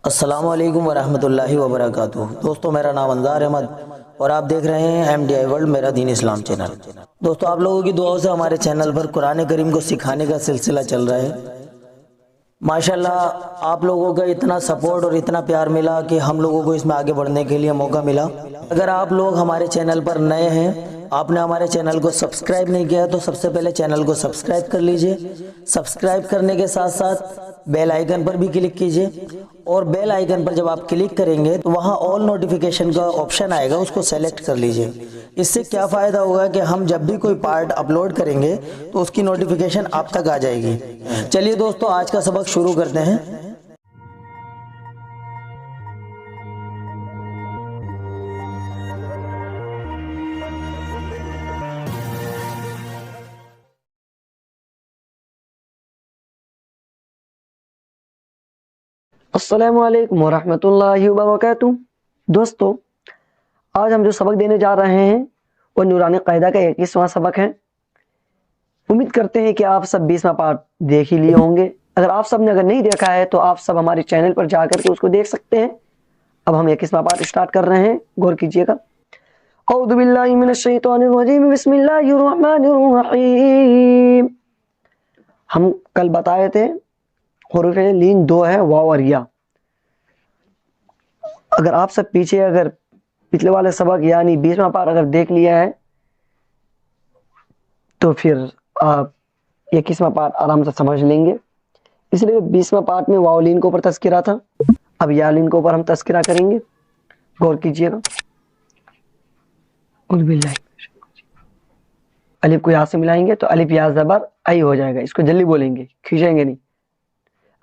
السلام علیکم ورحمۃ اللہ وبرکاتہ۔ دوستو میرا نام انزار احمد اور آپ دیکھ رہے ہیں MDI ورلڈ میرا دین اسلام چینل۔ دوستو آپ لوگوں کی دعاؤں سے ہمارے چینل پر قرآن کریم کو سکھانے کا سلسلہ چل رہا ہے۔ ماشاءاللہ آپ لوگوں کا اتنا سپورٹ اور اتنا پیار ملا کہ ہم لوگوں کو اس میں آگے بڑھنے کے لیے موقع ملا۔ اگر آپ لوگ ہمارے چینل پر نئے ہیں، آپ نے ہمارے چینل کو سبسکرائب نہیں کیا تو سب سے پہلے چینل کو سبسکرائب کر لیجئے۔ سبسکرائب کرنے کے ساتھ ساتھ بیل آئیکن پر بھی کلک کیجئے، اور بیل آئیکن پر جب آپ کلک کریں گے تو وہاں آل نوٹیفیکیشن کا آپشن آئے گا، اس کو سیلیکٹ کر لیجئے۔ اس سے کیا فائدہ ہوگا کہ ہم جب بھی کوئی پارٹ اپلوڈ کریں گے تو اس کی نوٹیفیکیشن آپ تک آ جائے گی۔ چلیے دوستو آج کا سبق شروع کرتے ہیں۔ السلام علیکم ورحمۃ اللہ وبرکاتہ۔ دوستو آج ہم جو سبق دینے جا رہے ہیں وہ نورانی قاعدہ کا 21واں سبق ہے۔ امید کرتے ہیں کہ آپ سب 20واں پارٹ دیکھ ہی لیے ہوں گے۔ اگر آپ سب نے نہیں دیکھا ہے تو آپ سب ہمارے چینل پر جا کر کے اس کو دیکھ سکتے ہیں۔ اب ہم 21واں پارٹ اسٹارٹ کر رہے ہیں، غور کیجئے گا۔ اعوذ باللہ من الشیطان الرجیم، بسم اللہ الرحمن الرحیم۔ ہم کل بتائے تھے حروف لین 2 ہے، واو اور یا۔ اگر آپ سب پیچھے پچھلے والے سبق یعنی 20واں پارٹ اگر دیکھ لیا ہے تو پھر آپ 21واں پارٹ آرام سے سمجھ لیں گے۔ اس لیے 20واں پارٹ میں واو لین کے اوپر تذکرہ تھا، اب یا لین کے اوپر ہم تذکرہ کریں گے، غور کیجئے گا۔ الف کو یہاں سے ملائیں گے تو الف یا زبر ای ہو جائے گا، اس کو جلدی بولیں گے، کھینچیں گے نہیں۔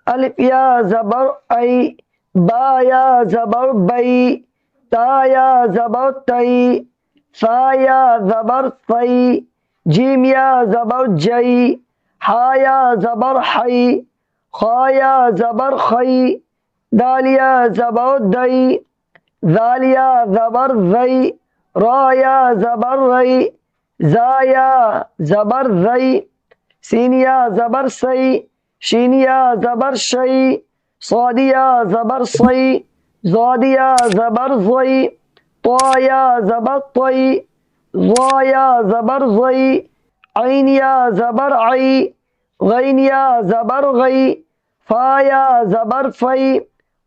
الف یا زبر ای، با یا زبر بئی، تا یا زبر تئی، فا یا زبر فئی، جیم یا زبر جئی، ہا یا زبر حئی، خا یا زبر خئی، دال یا زبر دئی، ذال یا زبر زئی، را یا زبر رئی، زا یا زبر زئی، سین یا زبر سئی، شین یا زبر شئی، صاد یا زبر صئی، ضاد یا زبر ضئی، طا یا زبر طئی، ظا یا زبر ظئی، عین یا زبر عئی، غین یا زبر غئی، فا یا زبر فئی،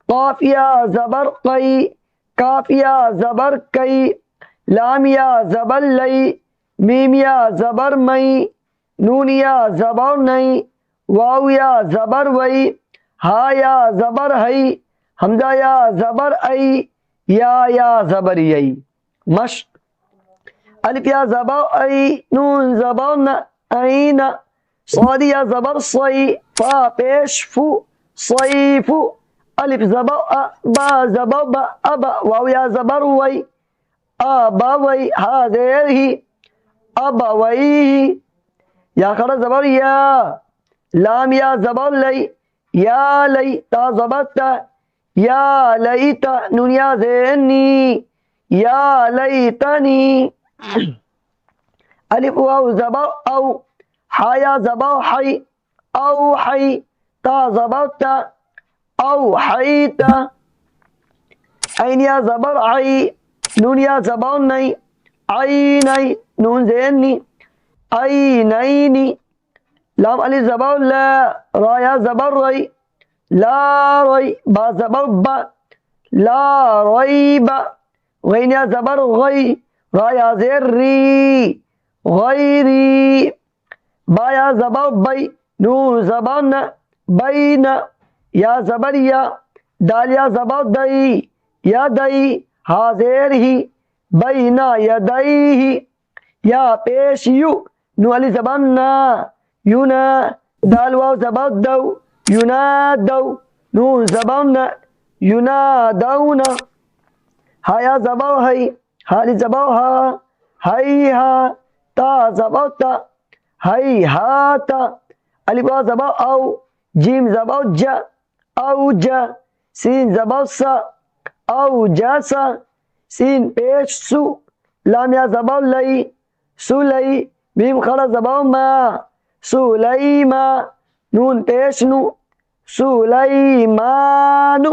قاف یا زبر قئی، کاف یا زبر کئی، لام یا زبر لئی، میم یا زبر مئی، نون یا زبر نئی، واو یا زبر وئی، ہا یا زبر ہئی، حمزہ یا زبر ای، یا زبر یئی۔ مشق: الف یا زبر ای، نون زبر ن، عین، صاد یا زبر صی، فا پیش فو، صیف، الف زبر ا، با زبر با، ابا، واو یا زبر وئی، ابا وئی، ہا زیر ہی، ابا وئی، یا کھڑا زبر یا، لام یا زبر لئی، یا لئی، تا زبر تا، یا لیتا، نون یا زینی، یا لیتنی، الف واو زبر او، ہا یا زبر حی، او حی، تا زبر تا، او حیتا، عین یا زبر عی، نون یا زبر نئی، عینی، نون زینی، عینینی، لام الف زبر لا، را یا زبر رئی، لا رئی، با زبر با، لا ریب، غین یا زبر غی، را یا زیر ری، غیری، با یا زبر بی، نون زبر ن، بین، یا زبر یا، دال یا زبر دئی، یا دئی، ہا زیر ہی، بینا یدیہ، یا پیش یو، نون الف زبر نا، یونا، دال واو زبر دو، ینادو، نون زبر ن، ینادون، ہا یا زبر ہی، ہا الف زبر ہا، ہیہا، تا زبر تا، ہیہاتا، الف واو زبر او، جیم زبر جا، اوجا، سین زبر سا، اوجاسا، سین پیش سو، لام یا زبر لئی، سلئی، میم کھڑا زبر ما، سلیما، نون پیش نو، سلیمانو،